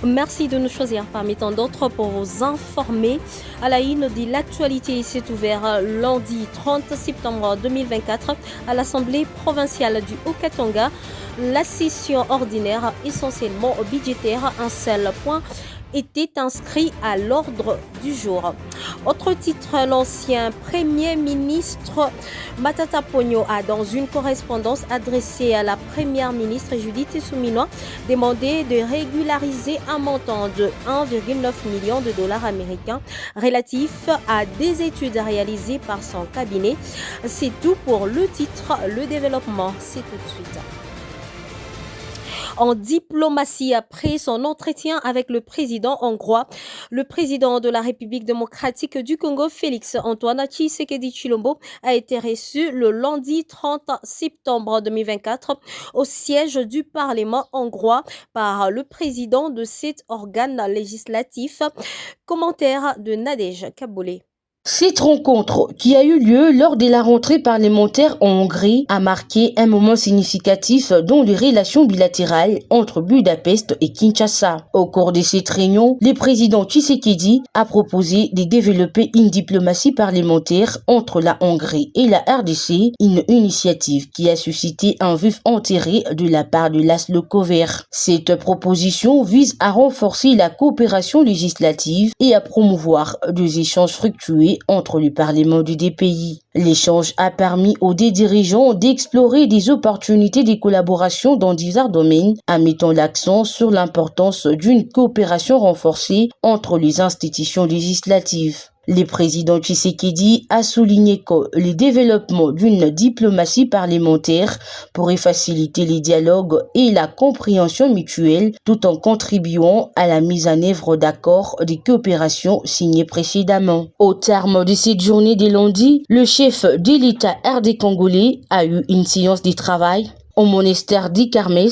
Merci de nous choisir parmi tant d'autres pour vous informer. À la une de l'actualité, s'est ouvert lundi 30 septembre 2024 à l'Assemblée provinciale du Haut-Katanga. La session ordinaire, essentiellement budgétaire, un seul point était inscrit à l'ordre du jour. Autre titre, l'ancien Premier ministre Matata Ponyo a, dans une correspondance adressée à la Première ministre Judith Suminwa, demandé de régulariser un montant de 1,9 million de dollars américains relatif à des études réalisées par son cabinet. C'est tout pour le titre. Le développement, c'est tout de suite. En diplomatie, après son entretien avec le président hongrois, le président de la République démocratique du Congo, Félix Antoine Tshisekedi Tshilombo, a été reçu le lundi 30 septembre 2024 au siège du Parlement hongrois par le président de cet organe législatif. Commentaire de Nadège Kaboulé. Cette rencontre, qui a eu lieu lors de la rentrée parlementaire en Hongrie, a marqué un moment significatif dans les relations bilatérales entre Budapest et Kinshasa. Au cours de cette réunion, le président Tshisekedi a proposé de développer une diplomatie parlementaire entre la Hongrie et la RDC, une initiative qui a suscité un vif intérêt de la part de Laszlo Kövér. Cette proposition vise à renforcer la coopération législative et à promouvoir des échanges fructueux entre le Parlement des deux pays. L'échange a permis aux deux dirigeants d'explorer des opportunités de collaboration dans divers domaines, en mettant l'accent sur l'importance d'une coopération renforcée entre les institutions législatives. Le président Tshisekedi a souligné que le développement d'une diplomatie parlementaire pourrait faciliter les dialogues et la compréhension mutuelle tout en contribuant à la mise en œuvre d'accords de coopération signés précédemment. Au terme de cette journée de lundi, le chef de l'État RD congolais a eu une séance de travail au monastère d'Ikarmes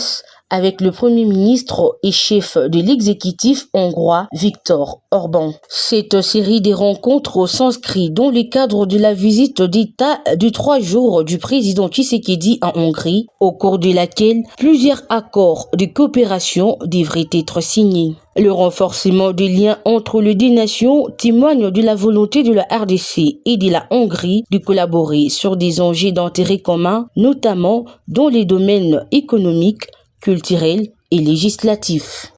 avec le Premier ministre et chef de l'exécutif hongrois Viktor Orban. Cette série de rencontres s'inscrit dans le cadre de la visite d'État de 3 jours du président Tshisekedi en Hongrie, au cours de laquelle plusieurs accords de coopération devraient être signés. Le renforcement des liens entre les deux nations témoigne de la volonté de la RDC et de la Hongrie de collaborer sur des enjeux d'intérêt commun, notamment dans les domaines économiques, culturel et législatif.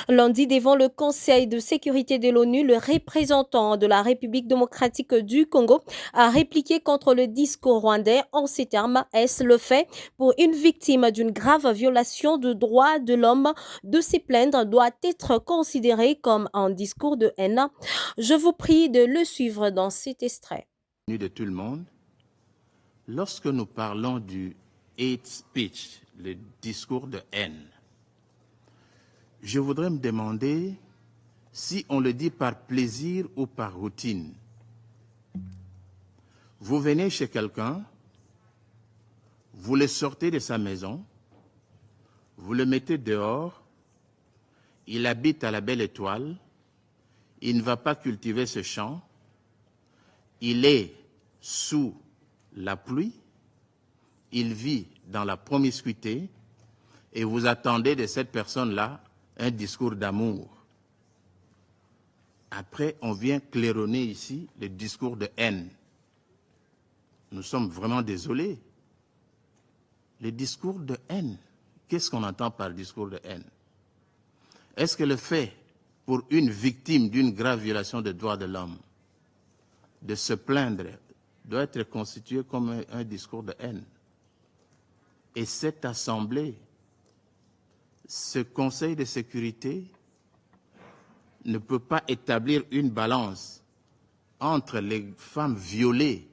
Lundi, devant le Conseil de sécurité de l'ONU, le représentant de la République démocratique du Congo a répliqué contre le discours rwandais en ces termes: est-ce le fait pour une victime d'une grave violation de droits de l'homme de se plaindre doit être considéré comme un discours de haine? Je vous prie de le suivre dans cet extrait. De tout le monde, lorsque nous parlons du hate speech, le discours de haine, je voudrais me demander si on le dit par plaisir ou par routine. Vous venez chez quelqu'un, vous le sortez de sa maison, vous le mettez dehors, il habite à la Belle Étoile, il ne va pas cultiver ce champ, il est sous la pluie, il vit dans la promiscuité et vous attendez de cette personne-là un discours d'amour. Après, on vient claironner ici le discours de haine. Nous sommes vraiment désolés. Le discours de haine, qu'est-ce qu'on entend par discours de haine? Est-ce que le fait pour une victime d'une grave violation des droits de l'homme de se plaindre doit être constitué comme un discours de haine? Et cette assemblée, ce Conseil de sécurité ne peut pas établir une balance entre les femmes violées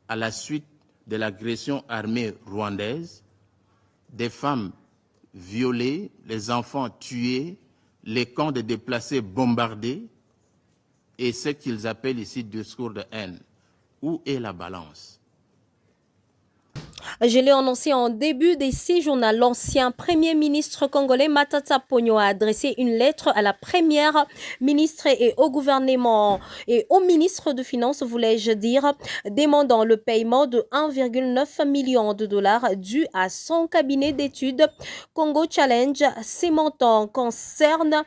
à la suite de l'agression armée rwandaise, des femmes violées, les enfants tués, les camps de déplacés bombardés et ce qu'ils appellent ici discours de haine. Où est la balance? Je l'ai annoncé en début de ces journaux. L'ancien premier ministre congolais Matata Ponyo a adressé une lettre à la première ministre et au gouvernement et au ministre de Finances, voulais-je dire, demandant le paiement de 1,9 million de dollars dû à son cabinet d'études Congo Challenge. Ces montants concernent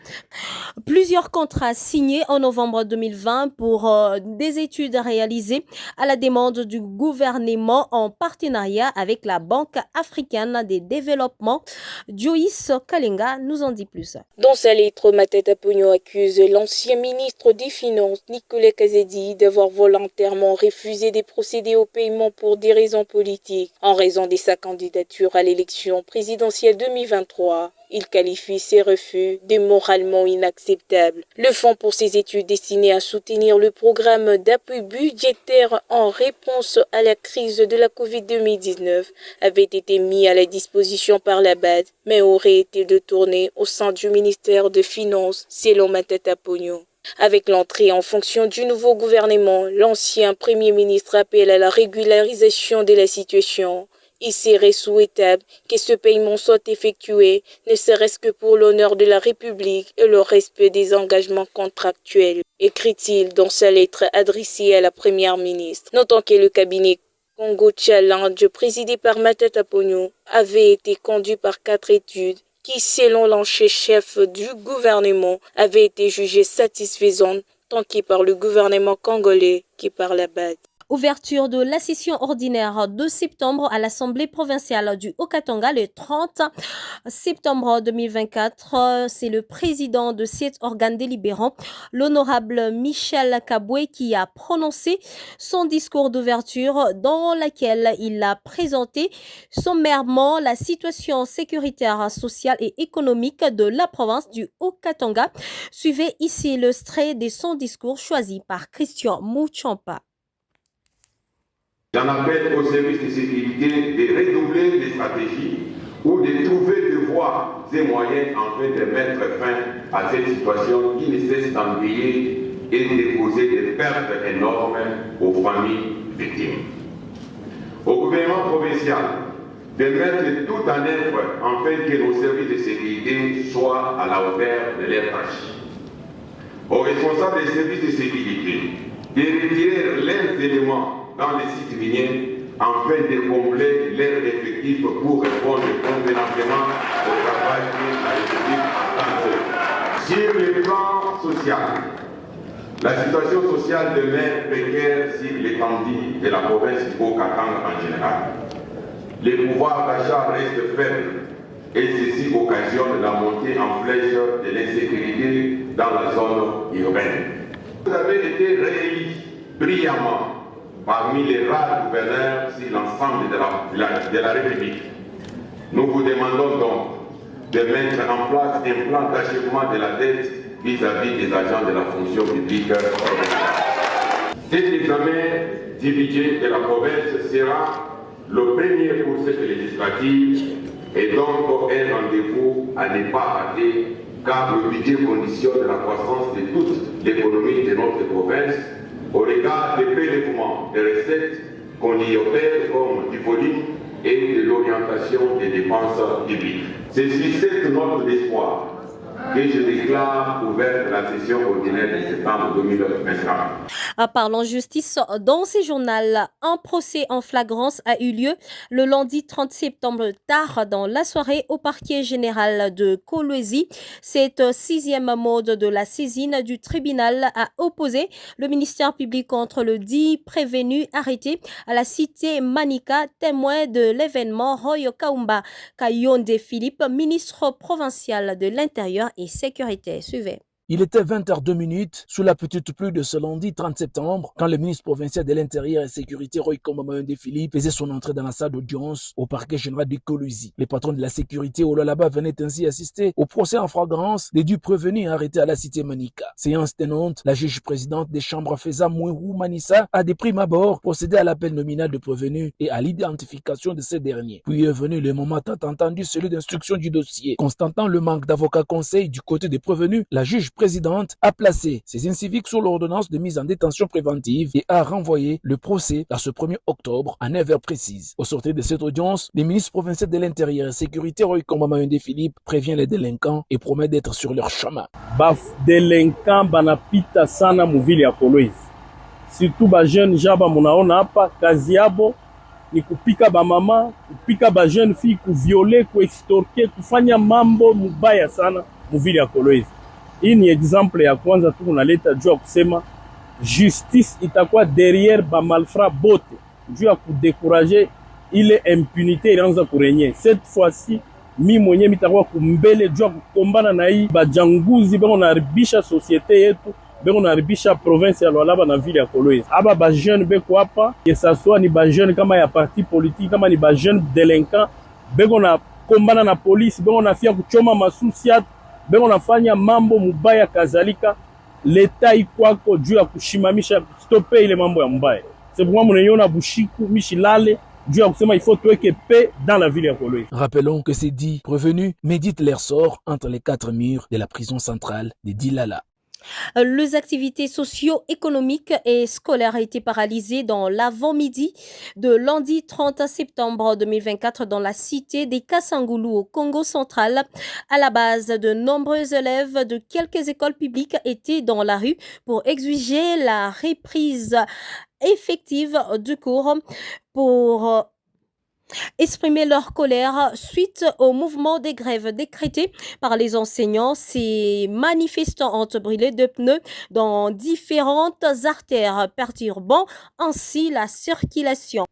plusieurs contrats signés en novembre 2020 pour des études réalisées à la demande du gouvernement en partenariat avec la Banque africaine des développements. Joyce Kalenga nous en dit plus. Dans sa lettre, Matata Ponyo accuse l'ancien ministre des Finances, Nicolas Kazedi, d'avoir volontairement refusé de procéder au paiement pour des raisons politiques en raison de sa candidature à l'élection présidentielle 2023. Il qualifie ces refus de moralement inacceptables. Le fonds pour ces études destiné à soutenir le programme d'appui budgétaire en réponse à la crise de la Covid-19 avait été mis à la disposition par la BAD, mais aurait été détourné au sein du ministère des Finances, selon Matata Ponyo. Avec l'entrée en fonction du nouveau gouvernement, l'ancien Premier ministre appelle à la régularisation de la situation. Il serait souhaitable que ce paiement soit effectué, ne serait-ce que pour l'honneur de la République et le respect des engagements contractuels, écrit-il dans sa lettre adressée à la Première ministre. Notons que le cabinet Congo Challenge, présidé par Matata Ponyo, avait été conduit par 4 études qui, selon l'ancien chef du gouvernement, avaient été jugées satisfaisantes tant par le gouvernement congolais que par la BAD. Ouverture de la session ordinaire de septembre à l'Assemblée provinciale du Haut-Katanga le 30 septembre 2024. C'est le président de cet organe délibérant, l'honorable Michel Kaboué, qui a prononcé son discours d'ouverture dans lequel il a présenté sommairement la situation sécuritaire, sociale et économique de la province du Haut-Katanga. Suivez ici l'extrait de son discours choisi par Christian Mouchampa. J'en appelle aux services de sécurité de redoubler les stratégies ou de trouver des voies et moyens afin de mettre fin à cette situation qui ne cesse d'embrayer et de causer des pertes énormes aux familles victimes. Au gouvernement provincial de mettre tout en œuvre afin que nos services de sécurité soient à la hauteur de leurs tâches. Aux responsables des services de sécurité de retirer leurs éléments dans les sites miniers afin de combler leurs effectifs pour répondre convenablement au travail que la République attend. Sur le plan social, la situation sociale demeure précaire sur l'étendue de la province du Haut-Katanga en général. Les pouvoirs d'achat restent faibles et ceci occasionne la montée en flèche de l'insécurité dans la zone urbaine. Vous avez été réélu brillamment parmi les rares gouverneurs sur l'ensemble de la République. Nous vous demandons donc de mettre en place un plan d'achèvement de la dette vis-à-vis des agents de la fonction publique provinciale. Cet examen du budget de la province sera le premier pour cette législative et donc un rendez-vous à ne pas rater car le budget conditionne la croissance de toute l'économie de notre province au regard des prélèvements des recettes qu'on y opère comme du volume et de l'orientation des dépenses publiques. C'est sur cette note d'espoir que je déclare ouverte la session ordinaire de septembre 2024. Parlons justice. Dans ces journaux, un procès en flagrance a eu lieu le lundi 30 septembre tard dans la soirée au parquet général de Kolwezi. Cette 6e mode de la saisine du tribunal a opposé le ministère public contre le dit prévenu arrêté à la cité Manika, témoin de l'événement. Roy Kaumba Kayonde Philippe, ministre provincial de l'Intérieur et Sécurité. Suivez. Il était 20h02 sous la petite pluie de ce lundi 30 septembre quand le ministre provincial de l'Intérieur et Sécurité Roy Kaumba Kayonde Philippe faisait son entrée dans la salle d'audience au parquet général de Kolwezi. Les patrons de la sécurité au Lolaba venaient ainsi assister au procès en flagrance des dits prévenus arrêtés à la cité Manika. Séance tenante, la juge présidente des chambres Feza Mouirou Manissa a de prime abord procédé à l'appel nominal de prévenus et à l'identification de ces derniers. Puis est venu le moment tant entendu, celui d'instruction du dossier. Constatant le manque d'avocats conseil du côté des prévenus, la juge présidente a placé ces inciviques sous l'ordonnance de mise en détention préventive et a renvoyé le procès à ce 1er octobre à 9h précises. Au sortir de cette audience, le ministre provincial de l'Intérieur et Sécurité, Roy Kombama Philippe, prévient les délinquants et promet d'être sur leur chemin. Baf délinquants banapita sana muvili ya Kolwezi. Surtout ba jeune jaba munaona hapa kazi yabo ni kupika ba mama, kupika ba jeune fille, kuvioler, kuextorquer, kufanya mambo mubaya sana muvili ya Kolwezi. Hii ni example ya kwanza tu kunaleta juu ya kusema justice itakuwa derrière ba malfrats bote juu ya kudekurager ile impunité ilianza kurenye. Cette fois-ci mi mwenye mitakuwa kumbele juu ya kukombana na hii bajanguzi beko naharibisha societe yetu, beko naharibisha province ya Lualaba na ville ya Kolwezi. Aba ba jeune beko hapa, que ça soit ni ba jeune kama ya parti politique, kama ni ba jeune délinquant, beko na kombana na police, beko nafia kuchoma masusiat, beko nafanya mambo mubaya kazalika. Leta ikwako juu ya kushimamisha stopper ile mambo ya mbaya. C'est pourquoi mwenyeona Bushiku Michilale dû à il faut que paix dans la ville de Kolwezi. Rappelons que ces 10 prévenus méditent leur sort entre les 4 murs de la prison centrale de Dilala. Les activités socio-économiques et scolaires ont été paralysées dans l'avant-midi de lundi 30 septembre 2024 dans la cité des Kassangoulou au Congo central. À la base, de nombreux élèves de quelques écoles publiques étaient dans la rue pour exiger la reprise effective du cours pour exprimer leur colère suite au mouvement des grèves décrété par les enseignants. Ces manifestants ont brûlé de pneus dans différentes artères, perturbant ainsi la circulation.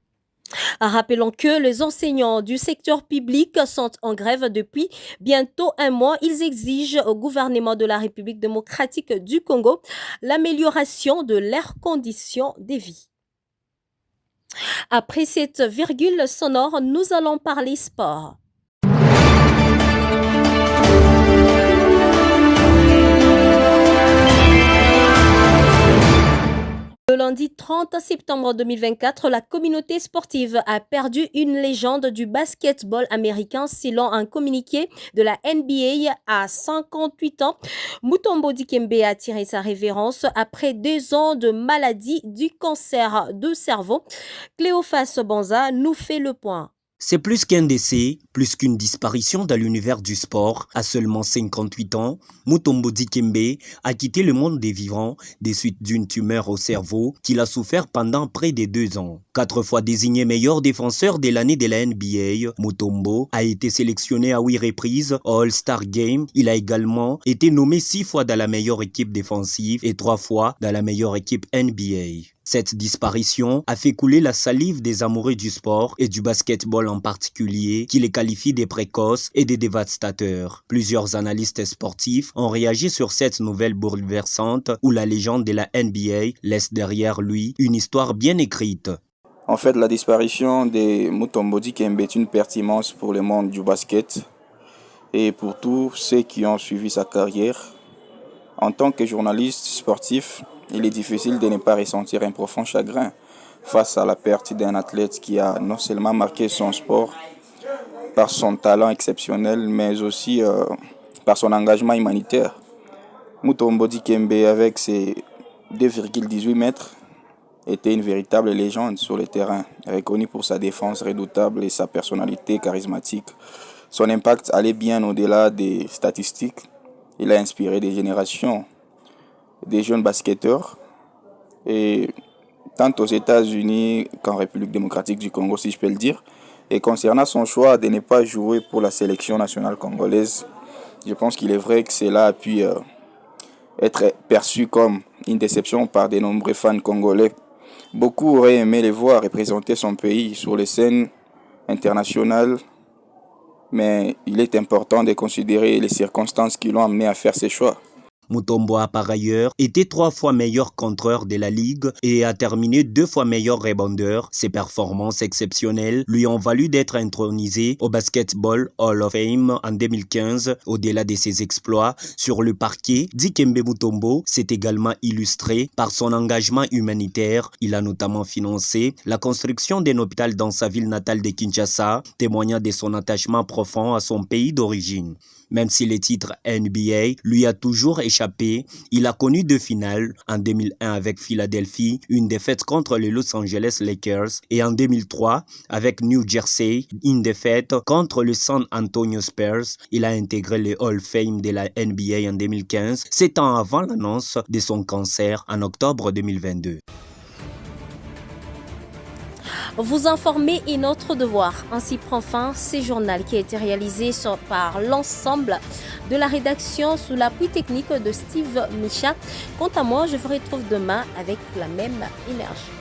Rappelons que les enseignants du secteur public sont en grève depuis bientôt un mois. Ils exigent au gouvernement de la République démocratique du Congo l'amélioration de leurs conditions de vie. Après cette virgule sonore, nous allons parler sport. Le lundi 30 septembre 2024, la communauté sportive a perdu une légende du basketball américain selon un communiqué de la NBA à 58 ans. Mutombo Dikembe a tiré sa révérence après 2 ans de maladie du cancer du cerveau. Cléophas Banza nous fait le point. C'est plus qu'un décès, plus qu'une disparition dans l'univers du sport. À seulement 58 ans, Mutombo Dikembe a quitté le monde des vivants des suites d'une tumeur au cerveau qu'il a souffert pendant près de 2 ans. 4 fois désigné meilleur défenseur de l'année de la NBA, Mutombo a été sélectionné à 8 reprises au All-Star Game. Il a également été nommé 6 fois dans la meilleure équipe défensive et 3 fois dans la meilleure équipe NBA. Cette disparition a fait couler la salive des amoureux du sport et du basketball en particulier, qui les qualifient des précoces et des dévastateurs. Plusieurs analystes sportifs ont réagi sur cette nouvelle bouleversante où la légende de la NBA laisse derrière lui une histoire bien écrite. En fait, la disparition de Mutombo Dikembe est une pertinence pour le monde du basket et pour tous ceux qui ont suivi sa carrière. En tant que journaliste sportif, il est difficile de ne pas ressentir un profond chagrin face à la perte d'un athlète qui a non seulement marqué son sport par son talent exceptionnel, mais aussi par son engagement humanitaire. Mutombo Dikembe, avec ses 2,18 mètres, était une véritable légende sur le terrain, reconnu pour sa défense redoutable et sa personnalité charismatique. Son impact allait bien au-delà des statistiques. Il a inspiré des générations des jeunes basketteurs, et tant aux États-Unis qu'en République démocratique du Congo, si je peux le dire. Et concernant son choix de ne pas jouer pour la sélection nationale congolaise, je pense qu'il est vrai que cela a pu être perçu comme une déception par de nombreux fans congolais. Beaucoup auraient aimé les voir représenter son pays sur les scènes internationales, mais il est important de considérer les circonstances qui l'ont amené à faire ses choix. Mutombo a par ailleurs été 3 fois meilleur contreur de la ligue et a terminé 2 fois meilleur rebondeur. Ses performances exceptionnelles lui ont valu d'être intronisé au Basketball Hall of Fame en 2015. Au-delà de ses exploits sur le parquet, Dikembe Mutombo s'est également illustré par son engagement humanitaire. Il a notamment financé la construction d'un hôpital dans sa ville natale de Kinshasa, témoignant de son attachement profond à son pays d'origine. Même si le titre NBA lui a toujours échappé, il a connu 2 finales, en 2001 avec Philadelphie, une défaite contre les Los Angeles Lakers, et en 2003 avec New Jersey, une défaite contre le San Antonio Spurs. Il a intégré le Hall of Fame de la NBA en 2015, 7 ans avant l'annonce de son cancer en octobre 2022. Vous informer est notre devoir. Ainsi prend fin ce journal qui a été réalisé par l'ensemble de la rédaction sous l'appui technique de Steve Micha. Quant à moi, je vous retrouve demain avec la même énergie.